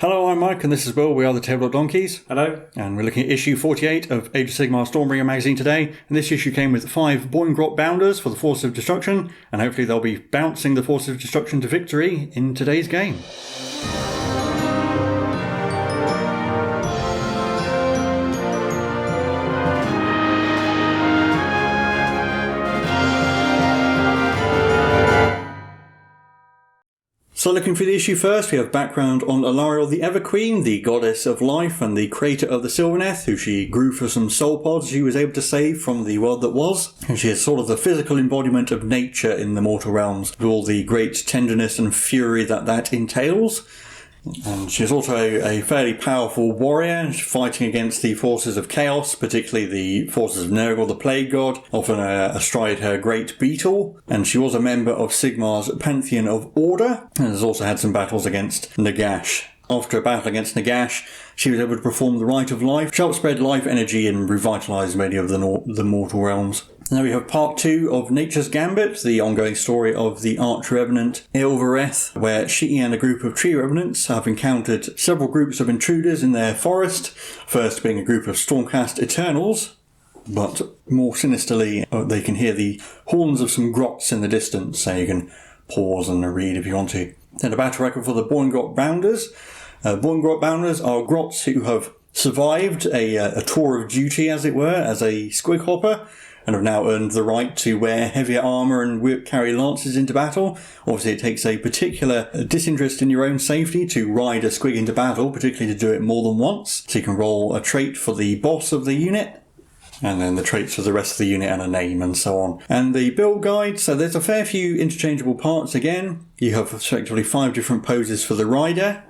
Hello, I'm Mike, and this is Will. We are the Tabletop Donkeys. Hello. And we're looking at issue 48 of Age of Sigmar Stormbringer magazine today. And this issue came with 5 Boingrot Bounderz for the Forces of Destruction, and hopefully they'll be bouncing the Forces of Destruction to victory in today's game. So looking for the issue first, we have background on Alariel the Everqueen, the goddess of life and the creator of the Sylvaneth, who she grew for some soul pods she was able to save from the world that was. And she is sort of the physical embodiment of nature in the mortal realms, with all the great tenderness and fury that entails. And she's also a fairly powerful warrior, fighting against the forces of chaos, particularly the forces of Nurgle, the Plague God, often astride her great beetle. And she was a member of Sigmar's Pantheon of Order, and has also had some battles against Nagash. After a battle against Nagash, she was able to perform the Rite of Life, which helped spread life energy and revitalise many of the mortal realms. Now we have part 2 of Nature's Gambit, the ongoing story of the Arch-Revenant Ilvereth, where she and a group of tree revenants have encountered several groups of intruders in their forest, first being a group of Stormcast Eternals, but more sinisterly they can hear the horns of some grots in the distance, so you can pause and read if you want to. Then a battle record for the Boingrot Bounderz. Boingrot Bounderz are grots who have survived a tour of duty, as it were, as a squig hopper, and have now earned the right to wear heavier armour and carry lances into battle. Obviously it takes a particular disinterest in your own safety to ride a squig into battle, particularly to do it more than once. So you can roll a trait for the boss of the unit, and then the traits for the rest of the unit and a name and so on. And the build guide, so there's a fair few interchangeable parts again. You have effectively 5 different poses for the rider.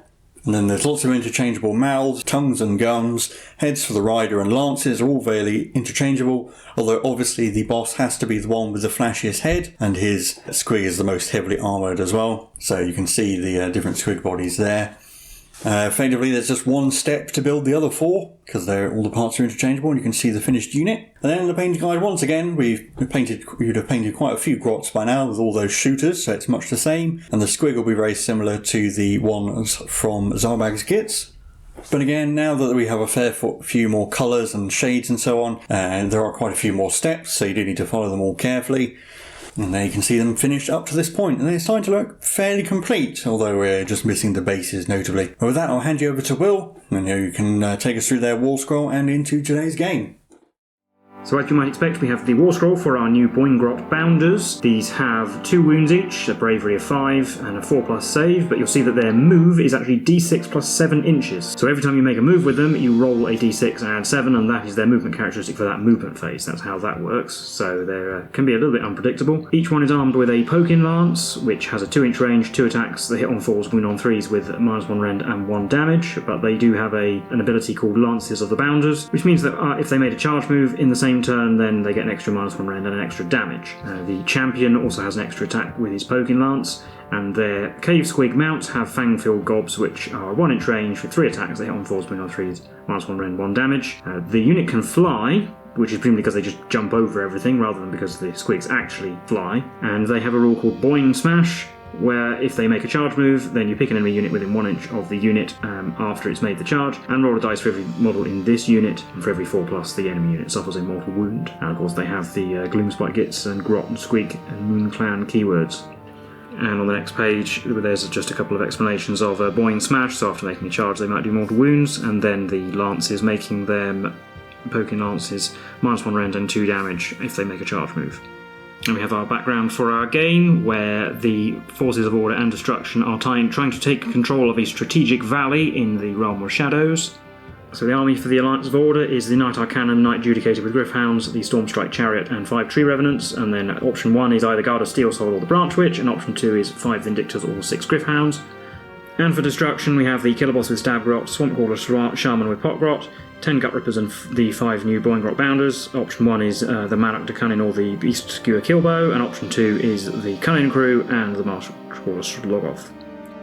And then there's lots of interchangeable mouths, tongues and gums. Heads for the rider and lances are all fairly interchangeable, although obviously the boss has to be the one with the flashiest head, and his squig is the most heavily armoured as well. So you can see the different squig bodies there. Effectively, there's just one step to build the other 4, because all the parts are interchangeable, and you can see the finished unit. And then the painting guide, once again, you'd have painted quite a few grots by now with all those shooters, so it's much the same. And the squig will be very similar to the ones from Stormbringer Gitz. But again, now that we have a fair few more colours and shades and so on, and there are quite a few more steps, so you do need to follow them all carefully. And there you can see them finished up to this point, and they're starting to look fairly complete, although we're just missing the bases notably. But with that, I'll hand you over to Will, and you can take us through their wall scroll and into today's game. So as you might expect, we have the war scroll for our new Boingrot Bounderz. These have 2 wounds each, a bravery of 5 and a 4+ save, but you'll see that their move is actually d6 plus 7 inches. So every time you make a move with them, you roll a d6 and add 7, and that is their movement characteristic for that movement phase. That's how that works. So they can be a little bit unpredictable. Each one is armed with a poking lance, which has a 2-inch range, 2 attacks. They hit on 4s, wound on 3s with -1 rend and 1 damage, but they do have an ability called Lances of the Bounders, which means that if they made a charge move in the same turn, then they get an extra -1 rend and an extra damage. The champion also has an extra attack with his poking lance, and their cave squig mounts have fang-filled gobs, which are 1-inch range with 3 attacks. They hit on 4s, wound on 3s, -1 rend, 1 damage. The unit can fly, which is presumably because they just jump over everything rather than because the squigs actually fly. And they have a rule called Boing Smash, where if they make a charge move, then you pick an enemy unit within 1 inch of the unit after it's made the charge, and roll a dice for every model in this unit, and for every 4+, the enemy unit suffers a mortal wound. And of course they have the Gloomspite Gitz and Grot and Squig and Moon Clan keywords. And on the next page, there's just a couple of explanations of Boing Smash. So after making a charge, they might do mortal wounds, and then the lances, making them poking lances, -1 rend and 2 damage if they make a charge move. And we have our background for our game, where the forces of order and destruction are trying to take control of a strategic valley in the Realm of Shadows. So the army for the Alliance of Order is the Knight Arcanum, Knight Judicated with Gryph-hounds, the Stormstrike Chariot, and 5 Tree Revenants. And then option 1 is either Guard of Steel Soul or the Branch Witch, and option 2 is 5 Vindictors or 6 Gryph-hounds. And for destruction, we have the Killer Boss with Stab Grot, Swamp Crawler Shaman with Pot Grot, 10 Gut Rippers and the 5 new Boingrot Bounderz. Option 1 is the Malak de Cunning or the Beast Skewer Killbow, and option 2 is the Cunning Crew and the Marsh Crawler Logoth.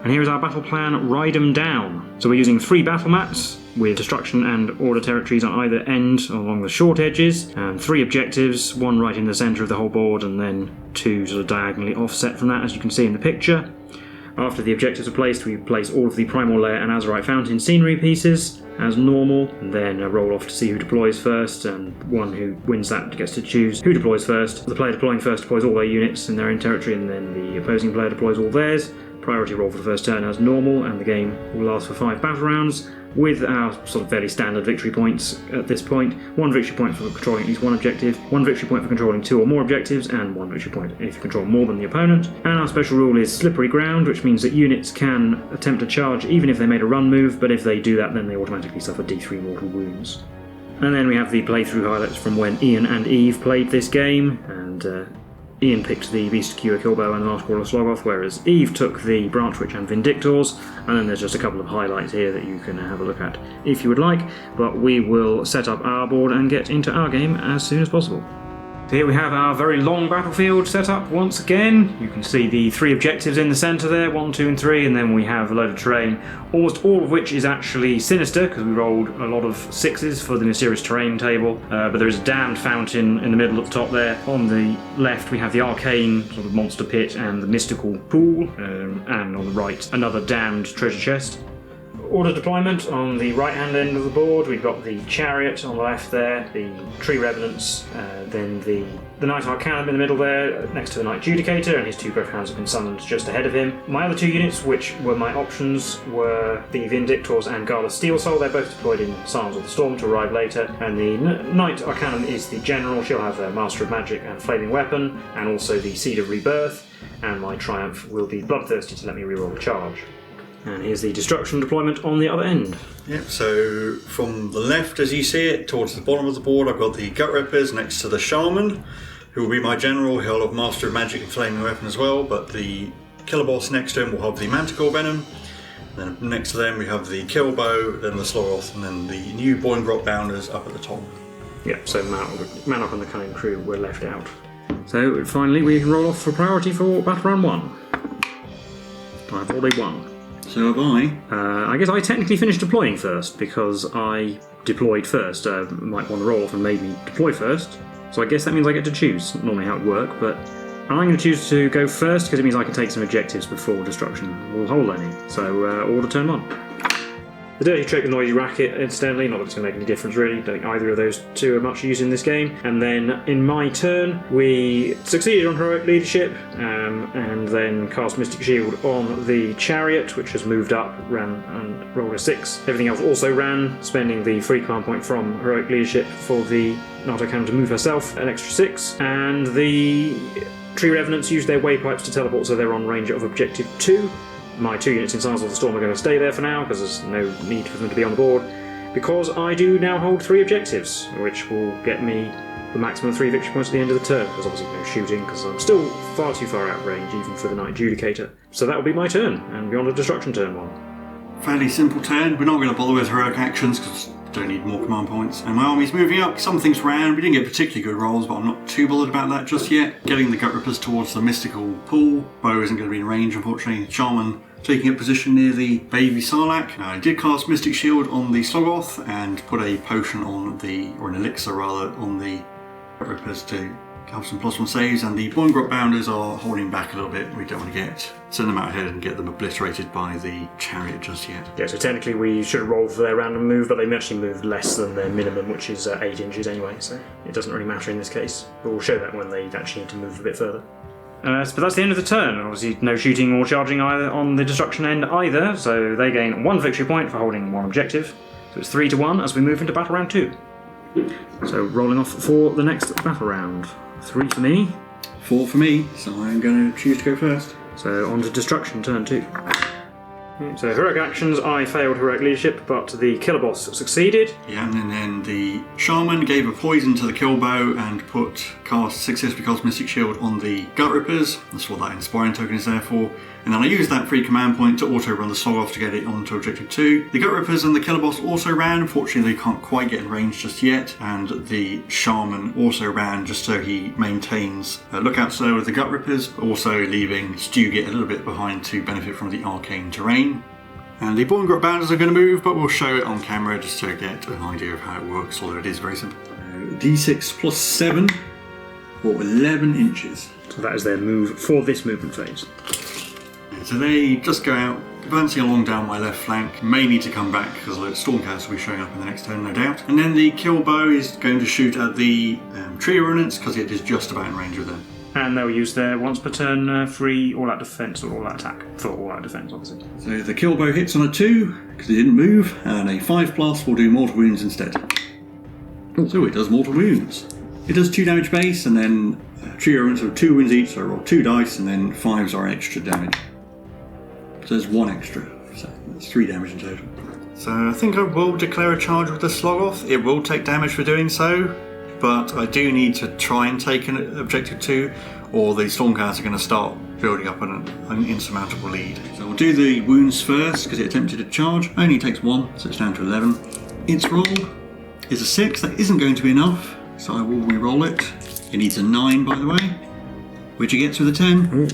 And here is our battle plan, Ride 'em Down. So we're using 3 battle mats with destruction and order territories on either end along the short edges, and 3 objectives, 1 right in the centre of the whole board and then 2 sort of diagonally offset from that, as you can see in the picture. After the objectives are placed, we place all of the Primal Lair and Azurite Fountain scenery pieces as normal, and then roll off to see who deploys first, and one who wins that gets to choose who deploys first. The player deploying first deploys all their units in their own territory, and then the opposing player deploys all theirs. Priority roll for the first turn as normal, and the game will last for 5 battle rounds, with our sort of fairly standard victory points at this point. 1 victory point for controlling at least 1 objective, 1 victory point for controlling 2 or more objectives, and 1 victory point if you control more than the opponent. And our special rule is slippery ground, which means that units can attempt to charge even if they made a run move, but if they do that then they automatically suffer D3 mortal wounds. And then we have the playthrough highlights from when Ian and Eve played this game, and Ian picked the Beast Cure Killbow and the Maskcrawler Slogoth, whereas Eve took the Branch Witch and Vindictors, and then there's just a couple of highlights here that you can have a look at if you would like, but we will set up our board and get into our game as soon as possible. So here we have our very long battlefield set up once again. You can see the 3 objectives in the centre there, 1, 2 and 3, and then we have a load of terrain, almost all of which is actually sinister because we rolled a lot of 6s for the mysterious terrain table, but there is a damned fountain in the middle at the top there. On the left we have the arcane sort of monster pit and the mystical pool, and on the right another damned treasure chest. Order deployment on the right hand end of the board, we've got the chariot on the left there, the tree revenants, then the knight arcanum in the middle there next to the knight judicator, and his 2 growth hounds have been summoned just ahead of him. My other 2 units, which were my options, were the Vindictors and Guard of Steel Soul. They're both deployed in Psalms of the Storm to arrive later, and the knight arcanum is the general. She'll have a Master of Magic and Flaming Weapon, and also the Seed of Rebirth, and my triumph will be Bloodthirsty to let me reroll the charge. And here's the destruction deployment on the other end. Yep, so from the left as you see it, towards the bottom of the board, I've got the Gut Rippers next to the Shaman, who will be my general. He'll have Master of Magic and Flaming Weapon as well, but the Killer Boss next to him will have the Manticore Venom. Then next to them we have the Killbow, then the Slogoth, and then the new Boingrot Bounderz up at the top. Yep, so Manok and the Cunning Crew were left out. So finally we can roll off for priority for Battle Round 1. I've already won. So have I. I guess I technically finished deploying first because I deployed first. Might want to roll off and made me deploy first. So I guess that means I get to choose. Not normally how it would work, but I'm going to choose to go first because it means I can take some objectives before destruction will hold any. So order turn 1. The Dirty Trick and Noisy Racket, incidentally, not that it's going to make any difference really, don't think either of those 2 are much used in this game. And then in my turn, we succeeded on Heroic Leadership, and then cast Mystic Shield on the Chariot, which has moved up, ran and rolled a 6. Everything else also ran, spending the free command point from Heroic Leadership for the Nartocan to move herself, an extra 6. And the Tree Revenants used their Waypipes to teleport, so they're on range of Objective 2. My 2 units in Signs of the Storm are going to stay there for now because there's no need for them to be on the board, because I do now hold 3 objectives, which will get me the maximum 3 victory points at the end of the turn. There's obviously no shooting because I'm still far too far out of range even for the Knight Judicator. So that will be my turn, and we're on to destruction turn 1. Fairly simple turn. We're not going to bother with heroic actions because I don't need more command points. And my army's moving up. Some things ran. We didn't get particularly good rolls, but I'm not too bothered about that just yet. Getting the Gut Rippers towards the mystical pool. Bow isn't going to be in range, unfortunately. Shaman taking a position near the baby Sarlacc. Now, I did cast Mystic Shield on the Slogoth and put a potion on the, or an elixir rather, on the Gut Rippers to have some +1 saves, and the Boingrot Bounderz are holding back a little bit. We don't want to send them out ahead and get them obliterated by the chariot just yet. Yeah, so technically we should have rolled for their random move, but they actually moved less than their minimum, which is 8 inches anyway, so it doesn't really matter in this case. But we'll show that when they actually need to move a bit further. But that's the end of the turn. Obviously no shooting or charging either on the destruction end either, so they gain 1 victory point for holding 1 objective. So it's 3-1 as we move into battle round 2. So rolling off for the next battle round. 3 for me. 4 for me, so I'm going to choose to go first. So on to destruction turn 2. So heroic actions, I failed heroic leadership, but the killer boss succeeded. Yeah, and then the shaman gave a poison to the killbow and successfully cast Mystic Shield on the Gut Rippers. That's what that inspiring token is there for. And then I used that free command point to auto run the Slogoth to get it onto objective 2. The Gut Rippers and the killer boss also ran. Unfortunately, they can't quite get in range just yet. And the shaman also ran just so he maintains lookout slow with the Gut Rippers, also leaving Stugit a little bit behind to benefit from the arcane terrain. And the Boingrot Bounderz are going to move, but we'll show it on camera just to get an idea of how it works, although it is very simple. D6 plus 7 for 11 inches. So that is their move for this movement phase. So they just go out, advancing along down my left flank. May need to come back because a load of Stormcast will be showing up in the next turn, no doubt. And then the Kruleboyz is going to shoot at the tree remnants because it is just about in range of them. And they'll use their once per turn free all-out defense or all-out attack for all-out defense, obviously. So the Kruleboyz hits on a 2 because it didn't move, and a 5+ will do mortal wounds instead. So it does mortal wounds. It does 2 damage base, and then tree remnants of 2 wounds each, so I roll 2 dice, and then 5s are extra damage. So there's 1 extra, so that's 3 damage in total. So I think I will declare a charge with the Slogoth. It will take damage for doing so, but I do need to try and take an objective 2, or the Stormcast are going to start building up an insurmountable lead. So we'll do the wounds first, because it attempted a charge. Only takes 1, so it's down to 11. Its roll is a 6, that isn't going to be enough, so I will re-roll it. It needs a 9, by the way, which it gets with a 10.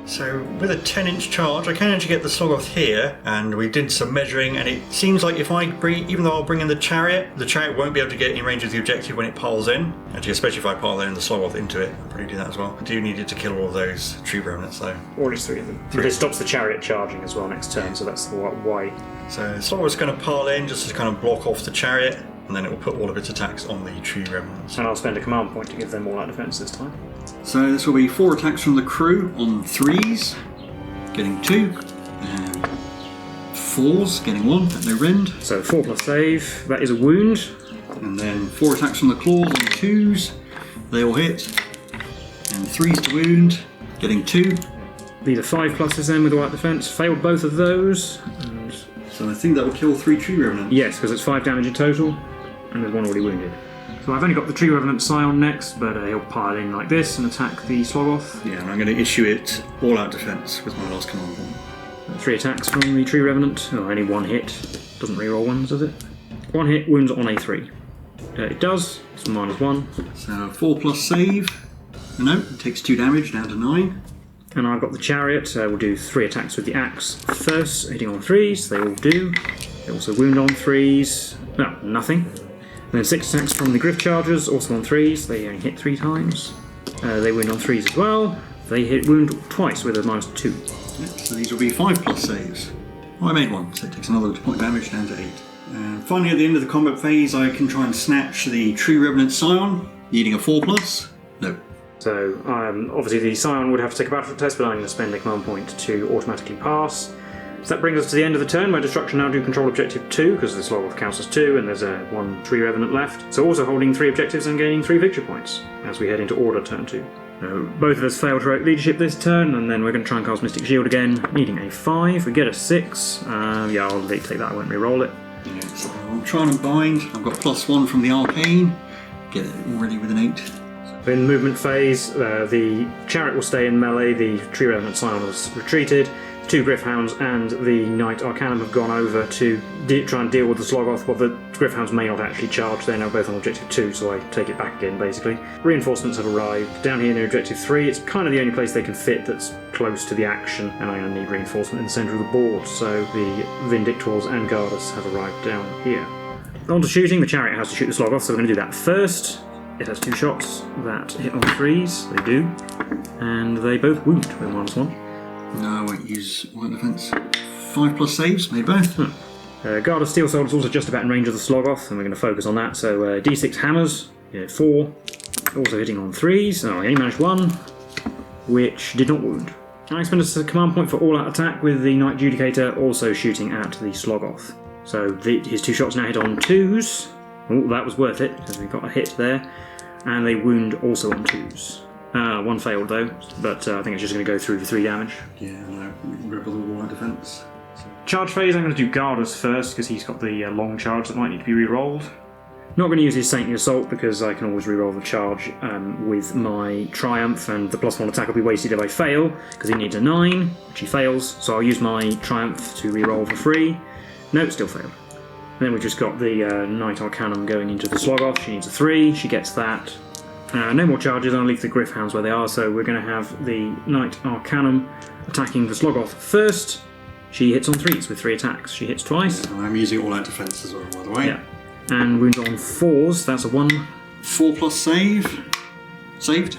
So with a 10-inch charge, I can actually get the Slogoth here, and we did some measuring, and it seems like if I bring, even though I'll bring in the chariot won't be able to get in range of the objective when it piles in. Actually, especially if I pile in the Slogoth into it, I'll probably do that as well. I do need it to kill all of those tree remnants though. Or just 3 of them. But it stops the chariot charging as well next turn, so that's why. So the Slogoth's going to pile in just to kind of block off the chariot, and then it will put all of its attacks on the tree remnants. And I'll spend a command point to give them all-out defense this time. So this will be 4 attacks from the crew on 3s, getting 2, and 4s, getting 1 at no rend. So 4+ save, that is a wound. And then 4 attacks from the claws on 2s, they all hit, and 3s to wound, getting 2. These are 5+ then with all-out defense, failed both of those. And so I think that will kill 3 tree remnants. yes, because it's 5 damage in total, and there's 1 already wounded. So I've only got the Tree Revenant Scion next, but he'll pile in like this and attack the Slogoth. Yeah, and I'm going to issue it all-out defense with my last command point. 3 attacks from the Tree Revenant. Oh, only 1 hit. Doesn't reroll ones, does it? 1 hit, wounds on a 3. It does. It's -1. So 4+ save. No, it takes 2 damage, down to 9. And I've got the Chariot. We'll do 3 attacks with the axe first, hitting on 3s. They all do. They also wound on 3s. No, nothing. And then 6 attacks from the Griff Chargers, also on 3s. They only hit 3 times. They wound on 3s as well. They hit wound twice with a -2. Yep, so these will be 5+ saves. Oh, I made 1, so it takes another point damage, down to 8. And finally, at the end of the combat phase, I can try and snatch the Tree Revenant Scion, needing a 4+. No. So, obviously the Scion would have to take a battle test, but I'm going to spend a command point to automatically pass. So that brings us to the end of the turn, where Destruction now do control objective 2, because the Slogoth counts as 2, and there's 1 Tree Revenant left. So also holding 3 objectives and gaining 3 victory points, as we head into Order turn 2. Both of us failed to rote leadership this turn, and then we're going to try and cast Mystic Shield again, needing a 5. We get a 6. Yeah, I'll take that, I won't re-roll it. Yeah, so I'm trying to bind. I've got +1 from the Arcane. Get it already with an 8. In the movement phase, the Chariot will stay in melee, the Tree Revenant Scion has retreated, 2 Griffhounds and the Knight Arcanum have gone over to try and deal with the Slogoth, but the Griffhounds may not actually charge, they're now both on objective 2, so I take it back again basically. Reinforcements have arrived down here near objective 3, it's kind of the only place they can fit that's close to the action, and I'm going to need reinforcement in the centre of the board, so the Vindictors and Gardas have arrived down here. On to shooting, the Chariot has to shoot the Slogoth, so we're going to do that first. It has 2 shots that hit on 3s, they do, and they both wound with -1. No, I won't use all defense. 5+ saves, made both. Guard of Steel Sword is also just about in range of the Slogoth, and we're going to focus on that. So D6 hammers, 4, also hitting on 3s. Oh, I only managed 1, which did not wound. I spend a command point for all-out attack with the Knight Judicator also shooting at the Slogoth. So his 2 shots now hit on 2s. Oh, that was worth it, because we got a hit there. And they wound also on 2s. 1 failed though, but I think it's just going to go through for 3 damage. Yeah, no, rebel all defense. Charge phase, I'm going to do Gardas first, because he's got the long charge that might need to be re-rolled. Not going to use his Saintly Assault, because I can always re-roll the charge with my Triumph, and the +1 attack will be wasted if I fail, because he needs a 9, which he fails, so I'll use my Triumph to re-roll for free. No, still failed. And then we've just got the Knight Arcanum going into the Slogoth, she needs a 3, she gets that. No more charges, I'll leave the Griffhounds where they are, so we're going to have the Knight Arcanum attacking the Slogoth first. She hits on 3s with 3 attacks. She hits twice. And I'm using all-out defense as well, by the way. Yeah. And wounds on 4s, that's a 1. 4+ save. Saved.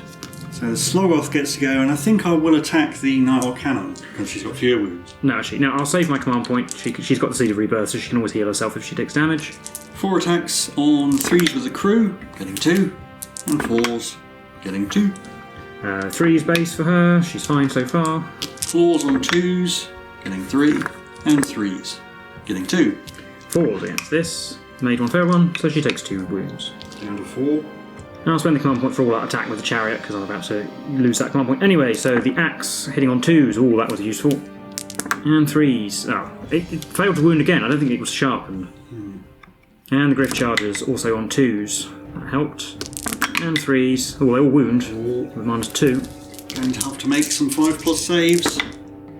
So the Slogoth gets to go, and I think I will attack the Knight Arcanum because she's got fewer wounds. No, actually, no, I'll save my command point. She's got the Seed of Rebirth, so she can always heal herself if she takes damage. 4 attacks on 3s with the crew, getting 2, and 4s, getting 2. 3's base for her, she's fine so far. Claws on 2s, getting 3, and 3s, getting 2. 4's against this. Made one, fair one, so she takes 2 wounds. Down to 4. Now I'll spend the command point for all-out attack with the chariot, because I'm about to lose that command point. Anyway, so the axe hitting on 2s, oh, that was useful. And 3s. Oh, it failed to wound again, I don't think it was sharpened. And the Griff charges also on 2s. That helped. And 3s. Oh, they all wound with -2. Going to have to make some 5+ saves.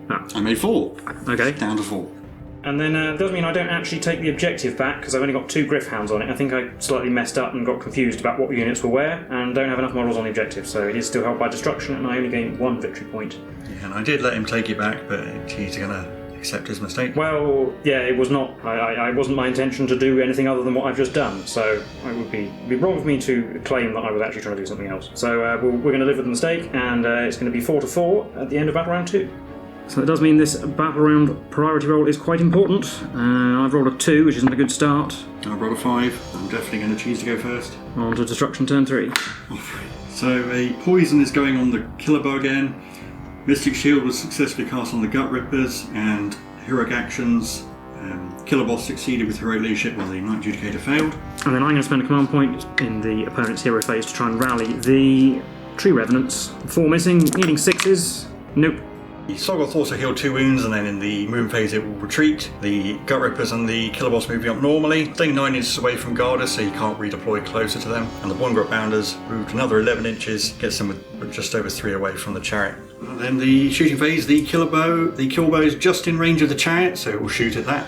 Ah. I made 4. Okay. Down to 4. And then it does mean I don't actually take the objective back because I've only got 2 Griff Hounds on it. I think I slightly messed up and got confused about what units were where and don't have enough models on the objective, so it is still held by destruction and I only gain 1 victory point. Yeah, and I did let him take it back, but he's going to accept his mistake. Well, yeah, it was not. I wasn't my intention to do anything other than what I've just done, so it would be wrong of me to claim that I was actually trying to do something else. So we're going to live with the mistake, and it's going to be 4-4 at the end of Battle Round 2. So it does mean this Battle Round priority roll is quite important. I've rolled a 2, which isn't a good start. I've rolled a 5. I'm definitely going to choose to go first. On to Destruction turn 3. So a poison is going on the Killer Bow again. Mystic Shield was successfully cast on the Gut Rippers, and heroic actions. Killer Boss succeeded with heroic leadership while the Knight Judicator failed. And then I'm going to spend a command point in the opponent's hero phase to try and rally the Tree Revenants. 4 missing, needing 6s. Nope. The Slogoth also healed 2 wounds, and then in the moon phase it will retreat. The Gut Rippers and the Killer Boss moving up normally, staying 9 inches away from Gardas so you can't redeploy closer to them. And the Boingrot Bounderz moved another 11 inches, gets them with just over 3 away from the chariot. And then the shooting phase, the Killbow is just in range of the chariot, so it will shoot at that.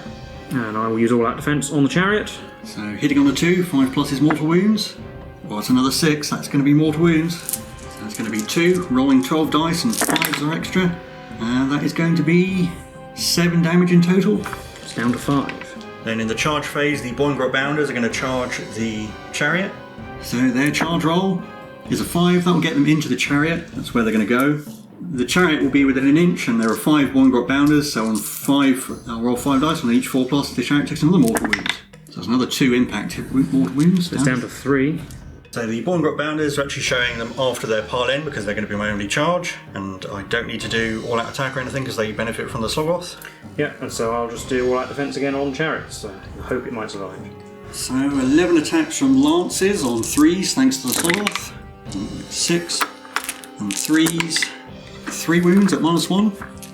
And I will use all-out defense on the chariot. So hitting on the 2, 5+ is mortal wounds. Well, it's another 6, that's going to be mortal wounds. So that's going to be 2, rolling 12 dice and 5s are extra. And that is going to be 7 damage in total. It's down to 5. Then in the charge phase, the Boingrot Bounderz are going to charge the chariot. So their charge roll is a 5. That will get them into the chariot. That's where they're going to go. The chariot will be within an inch, and there are 5 Boingrot Bounderz. So on 5, I'll roll 5 dice on each 4+. The chariot takes another mortal wound. So that's another 2 impact mortal wounds. It's down to 3. So the Boingrot Bounderz are actually showing them after their pile in because they're going to be my only charge, and I don't need to do all-out attack or anything because they benefit from the Slogoth. Yeah, and so I'll just do all-out defense again on chariots. So I hope it might survive. So 11 attacks from lances on 3s thanks to the Slogoth. 6 and 3s. 3 wounds at -1.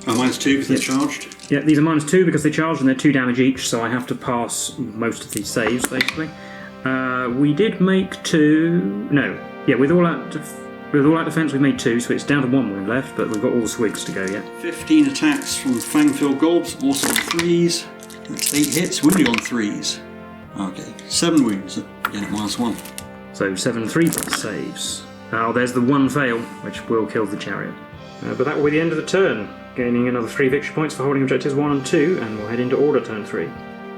Oh, -2 because they're charged. Yeah, these are -2 because they charged and they're 2 damage each, so I have to pass most of these saves basically. We did make 2. No, yeah, with all-out defense we made 2, so it's down to 1 wound left, but we've got all the swigs to go yet. 15 attacks from Fang-filled Gobs, also on 3s. That's 8 hits, wounded on 3s. Okay, 7 wounds, again at -1. So 7 3+ saves. Oh, there's the 1 fail, which will kill the chariot. But that will be the end of the turn, gaining another 3 victory points for holding objectives 1 and 2, and we'll head into order turn 3.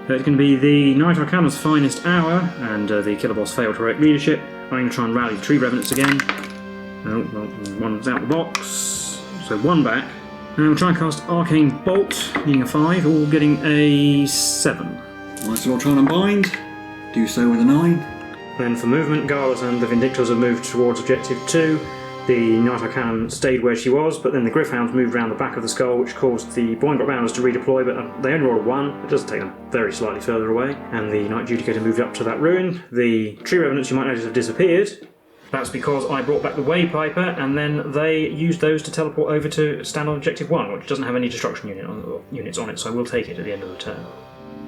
It's going to be the Knight Arcanum's finest hour, and the Killer Boss failed heroic leadership. I'm going to try and rally the Tree Revenants again. Oh, well, 1's out the box, so 1 back. And we'll try and cast Arcane Bolt, needing a 5, all getting a 7. Right, so I'll try and unbind. Do so with a 9. Then for movement, Gardas and the Vindictors have moved towards objective 2. The Knight Arcanum stayed where she was, but then the Griffhounds moved around the back of the skull, which caused the Boingrot Bounderz to redeploy, but they only rolled a 1. It does take them very slightly further away. And the Knight Judicator moved up to that ruin. The Tree Revenants, you might notice, have disappeared. That's because I brought back the Waypiper, and then they used those to teleport over to stand on objective 1, which doesn't have any destruction units on it, so we'll take it at the end of the turn.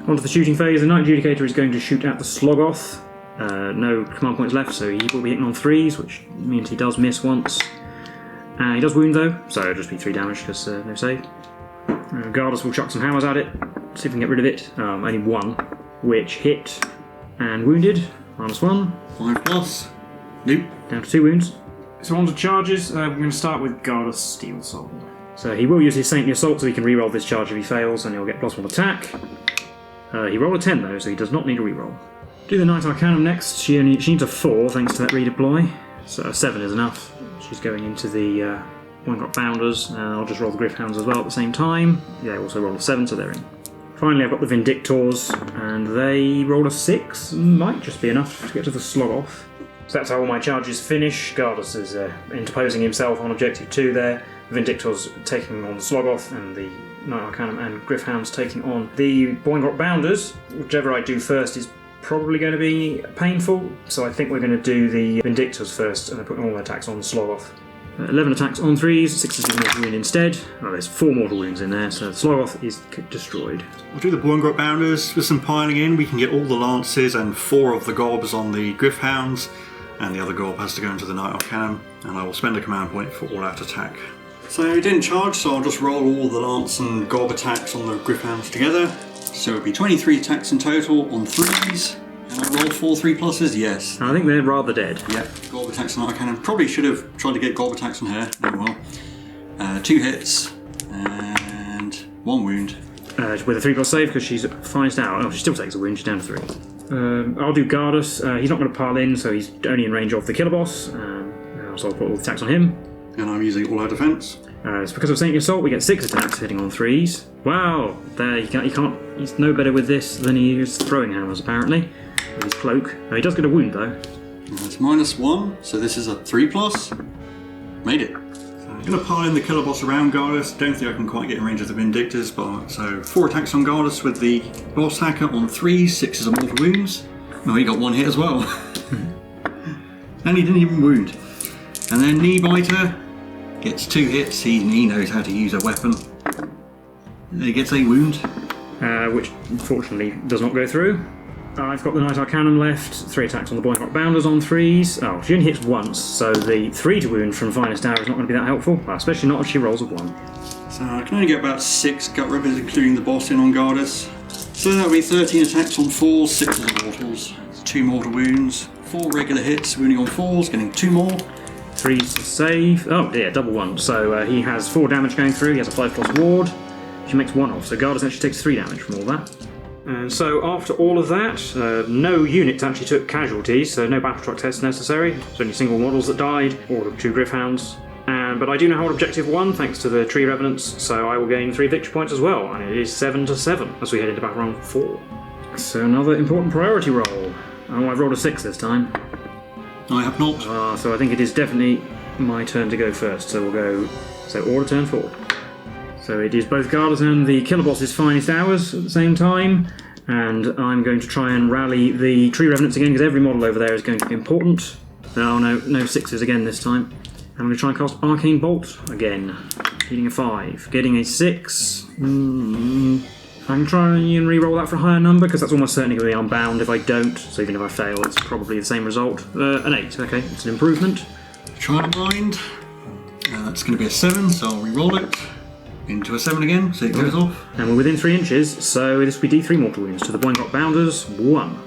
On to the shooting phase. The Knight Judicator is going to shoot at the Slogoth. No command points left, so he will be hitting on 3s, which means he does miss once. He does wound though, so it'll just be 3 damage because no save. Gardas will chuck some hammers at it, see if we can get rid of it. Only 1, which hit and wounded. -1. 5+. Nope. Down to 2 wounds. So on to charges. We're going to start with Gardas Steel Soul. So he will use his Saintly Assault so he can reroll this charge if he fails, and he'll get +1 attack. He rolled a 10 though, so he does not need a reroll. Do the Knight Arcanum next. She needs a 4 thanks to that redeploy. So 7 is enough. She's going into the Boingrot Bounderz, and I'll just roll the Griffhounds as well at the same time. They also roll a 7, so they're in. Finally, I've got the Vindictors, and they roll a 6. Might just be enough to get to the slog off. So that's how all my charges finish. Bounderz is interposing himself on objective 2 there. Vindictors taking on the slog off, and the Knight Arcanum and Griffhounds taking on the Boingrot Bounderz. Whichever I do first is probably going to be painful, so I think we're going to do the Vindictors first, and then put all the attacks on the slog off. 11 attacks on 3s, 6 is a mortal wound instead. Oh, there's 4 mortal wounds in there, so the slog off is destroyed. We'll do the Boingrot Bounderz with some piling in. We can get all the lances and 4 of the gobs on the Griffhounds, and the other gob has to go into the Knight Arcanum, and I will spend a command point for all-out attack. So he didn't charge, so I'll just roll all the lance and gob attacks on the Griffhounds together. So it'll be 23 attacks in total on 3s. And I roll 4 3+s, yes. I think they're rather dead. Yeah, gob attacks on Knight Arcanum. Probably should have tried to get gob attacks on her. Oh well. 2 hits and 1 wound. With a 3+ save because she's finest out. Oh, she still takes a wound, she's down to 3. I'll do Bounderz. He's not going to pile in, so he's only in range of the killer boss. So I'll put all the attacks on him. And I'm using all our defense. It's because of Saintly Assault, we get 6 attacks hitting on 3s. Wow, there he can't. He's no better with this than he is throwing hammers, apparently. With his cloak. He does get a wound though. That's -1, so this is a 3+. Made it. So I'm going to pile in the killer boss around Bounderz. Don't think I can quite get in range of the Vindictors, but so 4 attacks on Bounderz with the boss hacker on 3s, 6 is a mortal wounds. No, he got 1 hit as well. And he didn't even wound. And then Knee Biter gets 2 hits. He knows how to use a weapon. And he gets a wound. Which unfortunately does not go through. I've got the Knight Arcanum left, 3 attacks on the Boigrot Bounderz on 3s. Oh, she only hits once, so the 3 to wound from Finest Hour is not going to be that helpful, well, especially not if she rolls a 1. So I can only get about 6 gut ribbons, including the boss in on Bounderz. So that'll be 13 attacks on 4s, 6 on mortals, 2 mortal wounds, 4 regular hits, wounding on 4s, getting 2 more. 3 to save. Oh dear, double 1. So he has 4 damage going through, he has a 5+ ward. She makes 1 off, so Bounderz actually takes 3 damage from all that. And so after all of that, no units actually took casualties, so no battle truck tests necessary. There's only single models that died, or the 2 Griffhounds. But I do now hold objective 1 thanks to the Tree Revenants, so I will gain 3 victory points as well, and it is 7-7 as we head into battle round 4. So another important priority roll. Oh, I've rolled a 6 this time. I have not. So I think it is definitely my turn to go first, so we'll go... So order turn 4. So it is both Bounderz and the Killer Boss's finest hours at the same time, and I'm going to try and rally the Tree Revenants again because every model over there is going to be important. Oh no, no 6s again this time. I'm going to try and cast Arcane Bolt again, getting a 5, getting a 6. I can try and re-roll that for a higher number because that's almost certainly going to be unbound if I don't, so even if I fail it's probably the same result. An 8, okay, it's an improvement. Try and mind. That's going to be a 7, so I'll re-roll it. Into a 7 again, so it goes off. And we're within 3 inches, so this will be D3 mortal wounds to the Boingrot Bounderz, 1.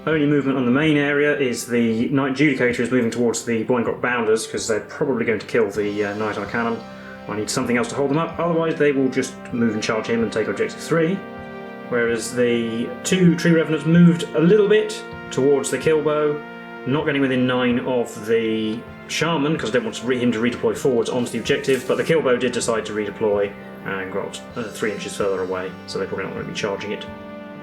Only movement on the main area is the Knight Judicator is moving towards the Boingrot Bounderz because they're probably going to kill the Knight Arcanum. I need something else to hold them up, otherwise they will just move and charge him and take objective 3. Whereas the 2 Tree Revenants moved a little bit towards the Killbow, not getting within 9 of the Shaman because I don't want him to redeploy forwards onto the objective, but the Killbow did decide to redeploy and got 3 inches further away, so they're probably not going to be charging it.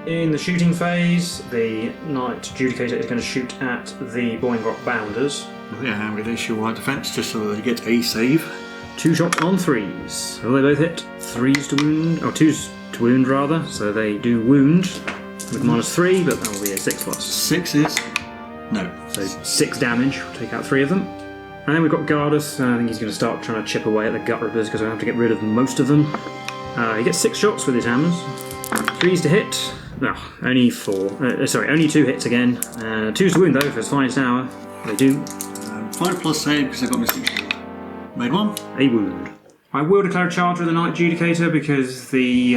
In the shooting phase, the Knight Judicator is going to shoot at the Boingrot Bounderz. Yeah, I'm going to issue light defense just so that he gets a save. 2 shots on 3s. Will they both hit? 3s to wound, or 2s to wound rather, so they do wound with -3, but that will be a 6+. 6 is... no. So 6 damage, we'll take out 3 of them. And then we've got Bounderz. I think he's going to start trying to chip away at the gut rippers because I have to get rid of most of them. He gets 6 shots with his hammers. 3s to hit. No, only 4. Sorry, only 2 hits again. 2s to wound though for his finest hour. They do. 5+ save because they've got Mystic Shield. Made 1. A wound. I will declare a charge with the Knight Judicator because the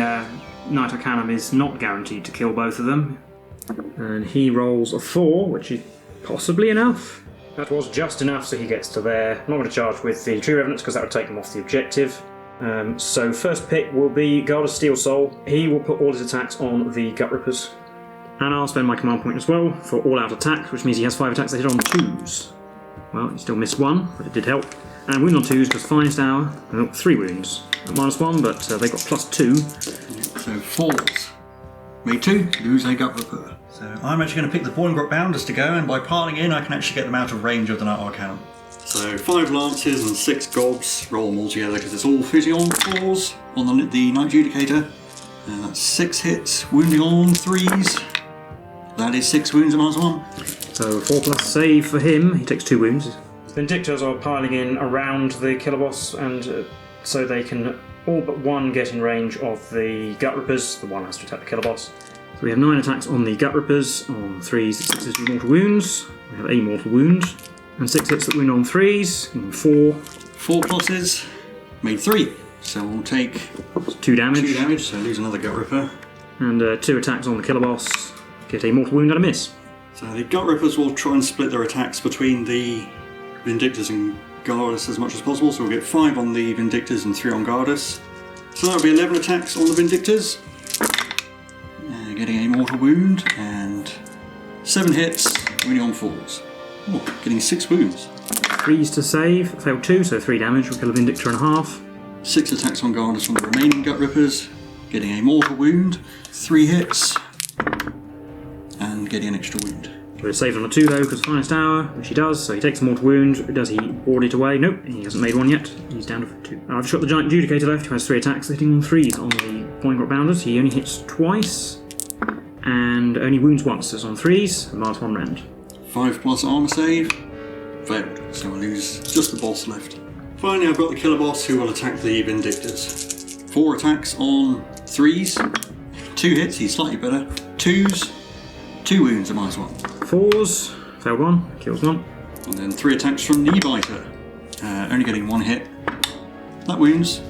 Knight Arcanum is not guaranteed to kill both of them. And he rolls a 4, which is possibly enough. That was just enough, so he gets to there. I'm not going to charge with the Tree Revenants because that would take him off the objective. So first pick will be Boigrot Steel Soul. He will put all his attacks on the Gut Rippers. And I'll spend my command point as well for all-out attacks, which means he has 5 attacks that hit on 2s. Well, he still missed one, but it did help. And wound on 2s because Finest Hour. Oh, 3 wounds. -1, but they got +2. So 4s. Made 2, lose a gut ripper. So I'm actually going to pick the Boingrot Bounderz to go, and by piling in I can actually get them out of range of the Night Arcanum. So 5 lances and 6 gobs, roll them all together because it's all hitting on 4s on the Night Judicator. And that's 6 hits, wounding on 3s. That is 6 wounds at -1. So 4+ save for him, he takes 2 wounds. Vindictors are piling in around the killer boss, and so they can all but one get in range of the gut rippers. The one has to attack the killer boss. So we have 9 attacks on the gut rippers, on 3s, 6s do mortal wounds. We have a mortal wound, and 6 hits that wound on 3s, and 4. 4 pluses, made 3. So we'll take 2 damage. 2 damage, so lose another gut ripper. And 2 attacks on the killer boss, get a mortal wound and a miss. So the gut rippers will try and split their attacks between the Vindictors and Gardas as much as possible, so we'll get 5 on the Vindictors and 3 on Gardas. So that'll be 11 attacks on the Vindictors. Getting a mortal wound, and 7 hits, wounding on 4s. Oh, getting 6 wounds. 3s to save, failed 2, so 3 damage, we'll kill a Vindictor and a half. 6 attacks on Gardas from the remaining gut rippers, getting a mortal wound, 3 hits, and getting an extra wound. We're saved on a 2 though, because Finest Hour, which he does, so he takes a mortal wound. Does he ward it away? Nope, he hasn't made one yet. He's down to 2. I've just got the Giant Judicator left, who has 3 attacks, hitting on 3s on the Boingrot Bounderz. He only hits twice, and only wounds once, so it's on 3s, and -1 rend. 5+ armor save, failed, so I lose just the boss left. Finally, I've got the killer boss who will attack the Vindictors. 4 attacks on 3s, 2 hits, he's slightly better, 2s, 2 wounds at -1. 4s, failed 1, kills 1. And then 3 attacks from Knee Biter, only getting 1 hit. That wounds.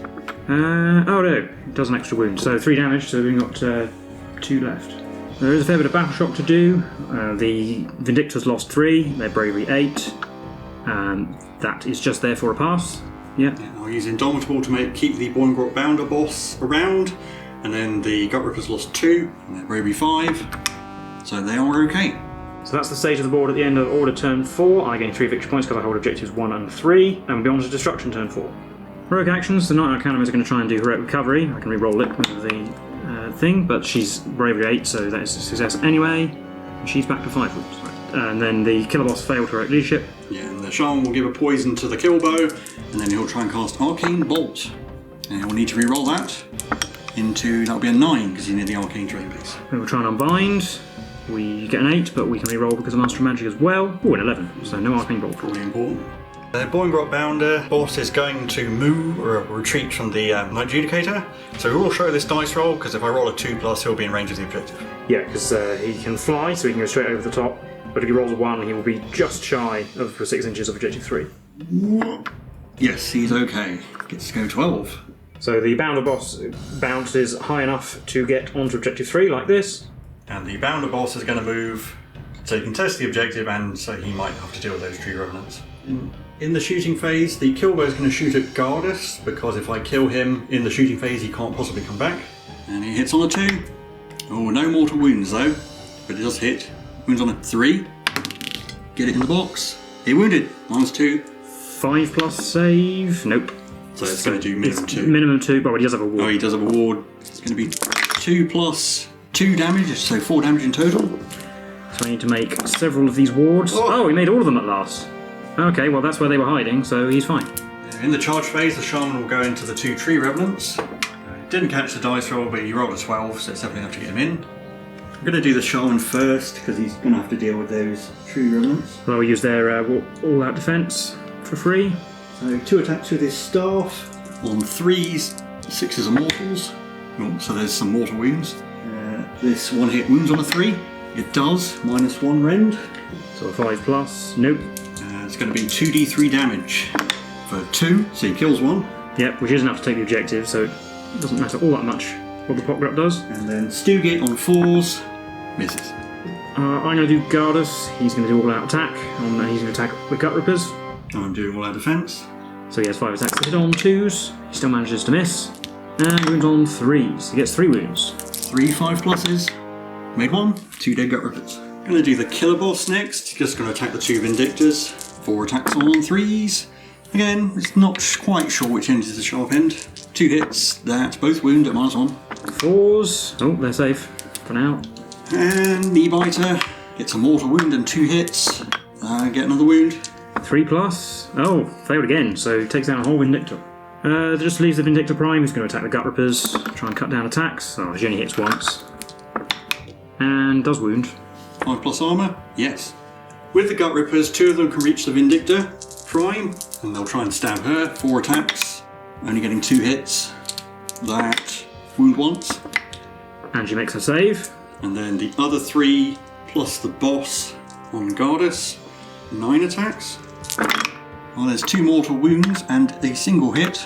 Oh no, it does an extra wound, so 3 damage, so we've got 2 left. There is a fair bit of battle shock to do. The Vindictors lost 3, their bravery 8. That is just there for a pass. Yeah. I'll use Indomitable to keep the Boingrot Bounderz boss around, and then the gut rippers lost 2, and their bravery 5. So they are okay. So that's the state of the board at the end of order turn 4. I gain 3 victory points because I hold objectives 1 and 3, and we'll be on to destruction turn 4. Heroic actions, the Night Arcanum is going to try and do heroic recovery. I can re-roll it with the thing, but she's bravery 8, so that is a success anyway. And she's back to 5 wounds. And then the killer boss failed heroic leadership. Yeah, and the Shaman will give a poison to the kill bow, and then he'll try and cast Arcane Bolt. And he'll need to re-roll that into, that'll be a 9 because you need the Arcane Drain Base. Then we'll try and unbind. We get an 8, but we can re-roll because of Master of Magic as well. Oh, an 11, so no Arcane Bolt. Really important. The Boingrot Bounderz boss is going to move or retreat from the Night Judicator. So we will show this dice roll, because if I roll a 2+, he'll be in range of the objective. Yeah, because he can fly, so he can go straight over the top. But if he rolls a 1, he will be just shy of 6 inches of objective 3. Yes, he's okay. Gets to go 12. So the Bounder boss bounces high enough to get onto objective 3, like this. And the Bounder boss is going to move so he can test the objective, and so he might have to deal with those tree revenants. In the shooting phase, the kill bow is going to shoot at Gardas, because if I kill him in the shooting phase, he can't possibly come back. And he hits on a 2. Oh, no mortal wounds though, but it does hit. Wounds on a 3. Get it in the box. He wounded. -2. 5+ save. Nope. So it's going to do minimum 2. Minimum 2, but he does have a ward. Oh, he does have a ward. It's going to be 2 + 2 damage, so 4 damage in total. So I need to make several of these wards. Oh, he made all of them at last. Okay, well that's where they were hiding, so he's fine. In the charge phase, the Shaman will go into the 2 tree revenants. Didn't catch the dice roll, but he rolled a 12, so it's definitely enough to get him in. I'm going to do the Shaman first, because he's going to have to deal with those tree revenants. Well, we use their all-out defense for free. So 2 attacks with his staff on 3s, 6s are mortals. Oh, so there's some mortal wounds. This 1 hit wounds on a 3. It does, -1 rend. So a 5+, nope. It's going to be 2d3 damage for 2, so he kills 1. Yep, which is enough to take the objective, so it doesn't matter all that much what the Potgrub does. And then Stugit on 4s, misses. I'm going to do Gardas. He's going to do all-out attack, and he's going to attack the Gut Rippers. I'm doing all-out defense. So he has 5 attacks to hit on 2s. He still manages to miss. And wounds on 3s. He gets 3 wounds. 3 5+. Made 1. 2 dead Gut Rippers. Going to do the Killer Boss next. Just going to attack the 2 Vindictors. 4 attacks on 3s. Again, it's not quite sure which end is the sharp end. 2 hits, that's both wound at -1. 4s. Oh, they're safe for now. And Knee Biter gets a mortal wound and 2 hits. Get another wound. 3+. Oh, failed again, so takes down a whole Vindictor. Just leaves the Vindictor Prime, who's going to attack the Gut Rippers, try and cut down attacks. Oh, she only hits once. And does wound. 5+ armour? Yes. With the Gut Rippers, 2 of them can reach the Vindictor Prime, and they'll try and stab her. 4 attacks, only getting 2 hits. That wound once. And she makes her save. And then the other 3 plus the boss on Gardas, 9 attacks. Well, there's 2 mortal wounds and a single hit.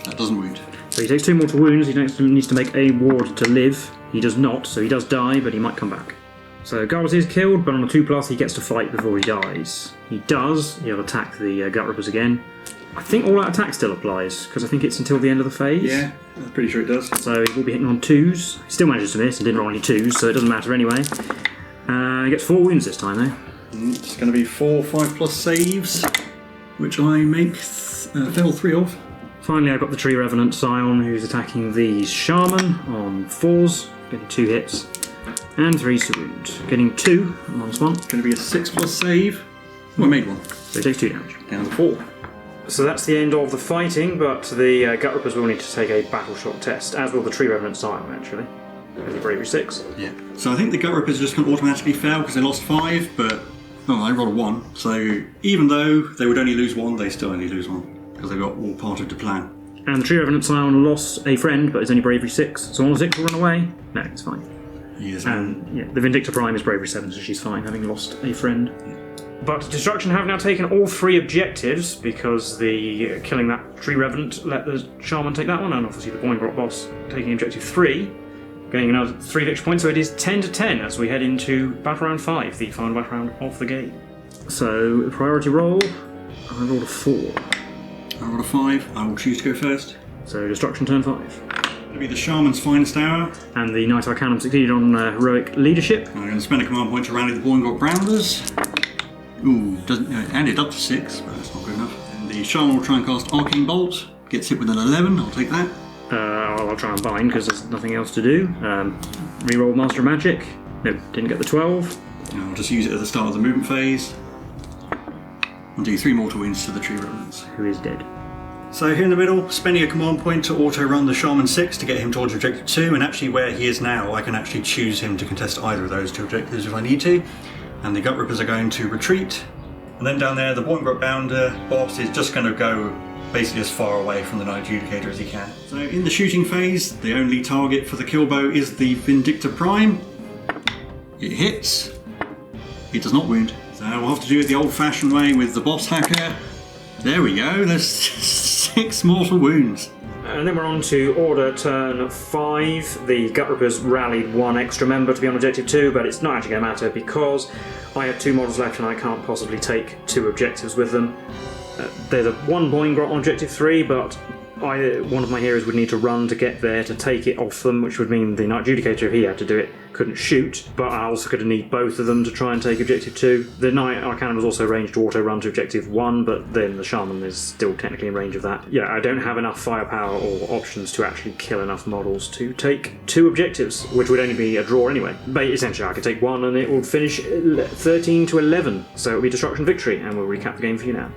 That doesn't wound. So he takes 2 mortal wounds, he needs to make a ward to live. He does not, so he does die, but he might come back. So Gardas is killed, but on a 2+, he gets to fight before he dies. He does, he'll attack the Gut Rippers again. I think all that attack still applies, because I think it's until the end of the phase. Yeah, I'm pretty sure it does. So he will be hitting on 2s. He still manages to miss and didn't roll any 2s, so it doesn't matter anyway. He gets 4 wounds this time though. It's going to be 4 5+ saves, which I make fail 3 of. Finally, I've got the Tree Revenant Scion, who's attacking the Shaman on 4s, getting 2 hits, and 3s to wound, getting 2 at -1. It's going to be a 6+ save. Well, I made 1. So he takes 2 damage. Down to 4. So that's the end of the fighting, but the Gut Rippers will need to take a battle shock test, as will the Tree Revenant Scion actually. With the Bravery 6. Yeah. So I think the Gut Rippers are just going to automatically fail because they lost 5, but well, they rolled a 1. So even though they would only lose 1, they still only lose 1 because they got all part of the plan. And the Tree Revenant Scion lost a friend, but is only Bravery 6, so on a 6 will run away. No, it's fine. Yes. And yeah, the Vindictor Prime is Bravery 7, so she's fine, having lost a friend. Yeah. But Destruction have now taken all 3 objectives because the killing that Tree Revenant let the Shaman take that one, and obviously the Boingrot boss taking objective 3, gaining another 3 victory points. So it is 10-10 as we head into Battle Round 5, the final battle round of the game. So priority roll, I rolled a 4. I rolled a 5. I will choose to go first. So Destruction turn 5. It'll be the Shaman's finest hour. And the Knight Arcanum succeeded on heroic leadership. I'm going to spend a command point to rally the Boingrot Bounderz. Ooh, doesn't ended up to 6, but that's not good enough. And the Shaman will try and cast Arcane Bolt. Gets hit with an 11. I'll take that. I'll try and bind because there's nothing else to do. Reroll Master of Magic. No, didn't get the 12. I'll just use it at the start of the movement phase. And do 3 mortal wounds to the Tree Revenants. Who is dead. So here in the middle, spending a command point to auto-run the Shaman 6 to get him towards objective 2, and actually where he is now, I can actually choose him to contest either of those 2 objectives if I need to. And the Gut Rippers are going to retreat. And then down there, the Boigrot Bounderz boss is just going to go basically as far away from the Knight Adjudicator as he can. So in the shooting phase, the only target for the kill bow is the Vindictor Prime. It hits. It does not wound. So we'll have to do it the old-fashioned way with the boss hacker. There we go, there's 6 mortal wounds. And then we're on to Order turn 5. The Gut Rippers rallied 1 extra member to be on objective 2, but it's not actually going to matter because I have 2 models left and I can't possibly take 2 objectives with them. There's a 1 Boingrot on objective 3, but one of my heroes would need to run to get there to take it off them, which would mean the Knight Adjudicator, if he had to do it, couldn't shoot, but I also could need both of them to try and take objective 2. The Knight Arcanum was also ranged to auto-run to objective 1, but then the Shaman is still technically in range of that. Yeah, I don't have enough firepower or options to actually kill enough models to take 2 objectives, which would only be a draw anyway. But essentially I could take 1 and it would finish 13-11, so it would be Destruction victory, and we'll recap the game for you now.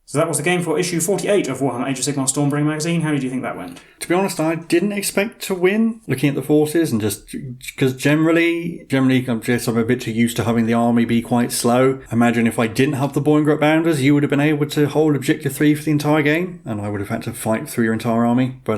So that was the game for issue 48 of Warhammer Age of Sigmar Stormbringer magazine. How did you think that went? To be honest, I didn't expect to win, looking at the forces, and just because generally, I'm a bit too used to having the army be quite slow. Imagine if I didn't have the Boigrot Bounderz, you would have been able to hold objective 3 for the entire game, and I would have had to fight through your entire army. But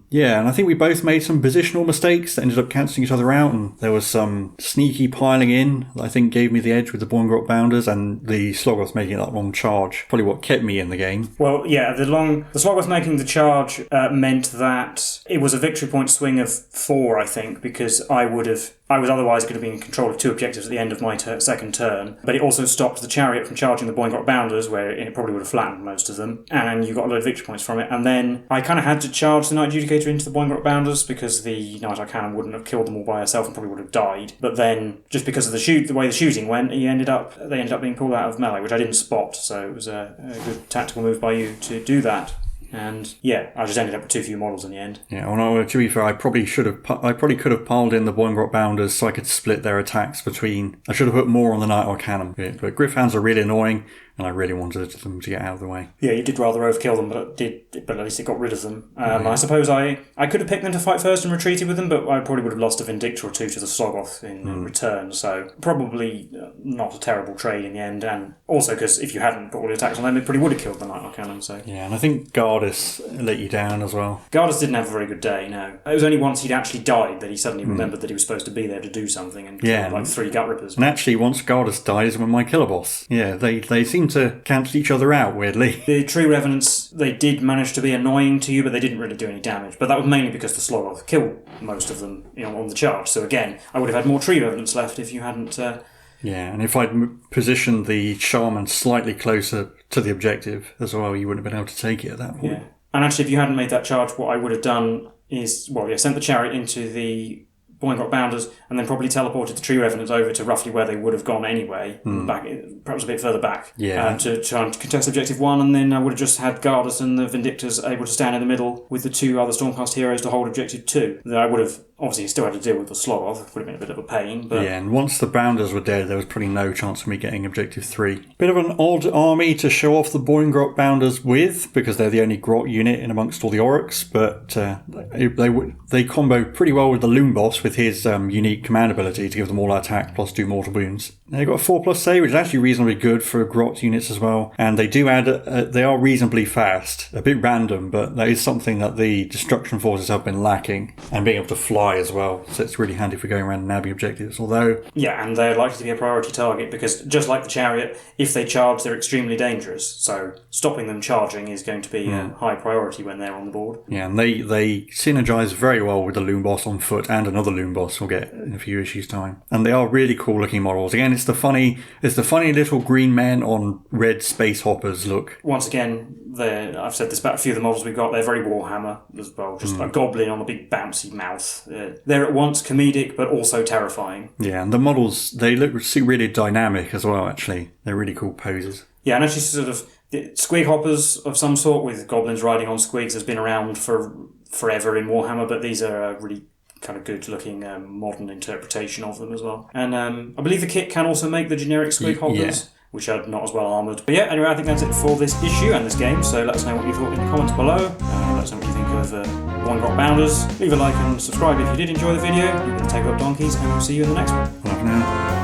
yeah, and I think we both made some positional mistakes that ended up cancelling each other out, and there was some sneaky piling in that I think gave me the edge with the Boigrot Bounderz, and the Sloggoth making that long charge. Probably what kept me in the game. Well, yeah, the Sloggoth making the charge meant that it was a victory point swing of 4, I think, because I would have I was otherwise going to be in control of 2 objectives at the end of my second turn, but it also stopped the chariot from charging the Boingrot Bounderz, where it probably would have flattened most of them, and you got a load of victory points from it. And then I kind of had to charge the Knight Adjudicator into the Boingrot Bounderz because the Knight Arcanum wouldn't have killed them all by herself and probably would have died. But then, just because of the way the shooting went, they ended up being pulled out of melee, which I didn't spot, so it was a good tactical move by you to do that. And yeah, I just ended up with too few models in the end. Yeah, well, no, to be fair, I probably could have piled in the Boingrot Bounderz so I could split their attacks between. I should have put more on the Knight Arcanum bit, but Griffhounds are really annoying, and I really wanted them to get out of the way. Yeah, you did rather overkill them, but at least it got rid of them. I suppose I could have picked them to fight first and retreated with them, but I probably would have lost a Vindictor or two to the Slogoth in return, so probably not a terrible trade in the end, and also because if you hadn't put all the attacks on them, it probably would have killed the Knight Arcanum, so... Yeah, and I think Gardas let you down as well. Gardas didn't have a very good day, no. It was only once he'd actually died that he suddenly remembered that he was supposed to be there to do something, and killed like 3 Gut Rippers. And actually, once Gardas dies, when my killer boss. Yeah, they seem to cancel each other out, weirdly. The Tree Revenants, they did manage to be annoying to you, but they didn't really do any damage. But that was mainly because the Slogoth killed most of them on the charge. So again, I would have had more Tree Revenants left if you hadn't... Yeah, and if I'd positioned the Shaman slightly closer to the objective as well, you wouldn't have been able to take it at that point. Yeah. And actually, if you hadn't made that charge, what I would have done is, sent the chariot into the Boingrot Bounderz and then probably teleported the Tree Revenants over to roughly where they would have gone anyway, back, perhaps a bit further back, to try and contest Objective 1, and then I would have just had Gardas and the Vindictors able to stand in the middle with the 2 other Stormcast heroes to hold Objective 2. Then I would have obviously still had to deal with the Slogoth, it would have been a bit of a pain. But... Yeah, and once the Bounders were dead, there was pretty no chance of me getting Objective 3. Bit of an odd army to show off the Boingrot Bounderz with, because they're the only Grot unit in amongst all the Oryx, but they combo pretty well with the Loom Boss with his unique command ability to give them all attack plus do mortal wounds. They've got a 4+ save, which is actually reasonably good for Grot units as well, and they do add, they are reasonably fast, a bit random, but that is something that the Destruction Forces have been lacking, and being able to fly as well, so it's really handy for going around and nabbing objectives, although... Yeah, and they're likely to be a priority target, because just like the Chariot, if they charge, they're extremely dangerous, so stopping them charging is going to be a high priority when they're on the board. Yeah, and they synergize very well with the Loom Boss on foot, and another Loom Boss we'll get in a few issues' time. And they are really cool looking models. Again, it's the funny little green men on red space hoppers look. Once again, I've said this about a few of the models we've got, they're very Warhammer as well, just a goblin on a big bouncy mouth. They're at once comedic but also terrifying. Yeah, and the models, they look really dynamic as well, actually. They're really cool poses. Yeah, and actually sort of squig hoppers of some sort with goblins riding on squigs has been around for forever in Warhammer, but these are really kind of good looking modern interpretation of them as well. And I believe the kit can also make the generic squig hoppers, which are not as well armoured. But yeah, anyway, I think that's it for this issue and this game, so let us know what you thought in the comments below. Let us know what you think of Boingrot Bounderz. Leave a like and subscribe if you did enjoy the video. You've been the Tabletop Donkeys, and we'll see you in the next one. Bye for now.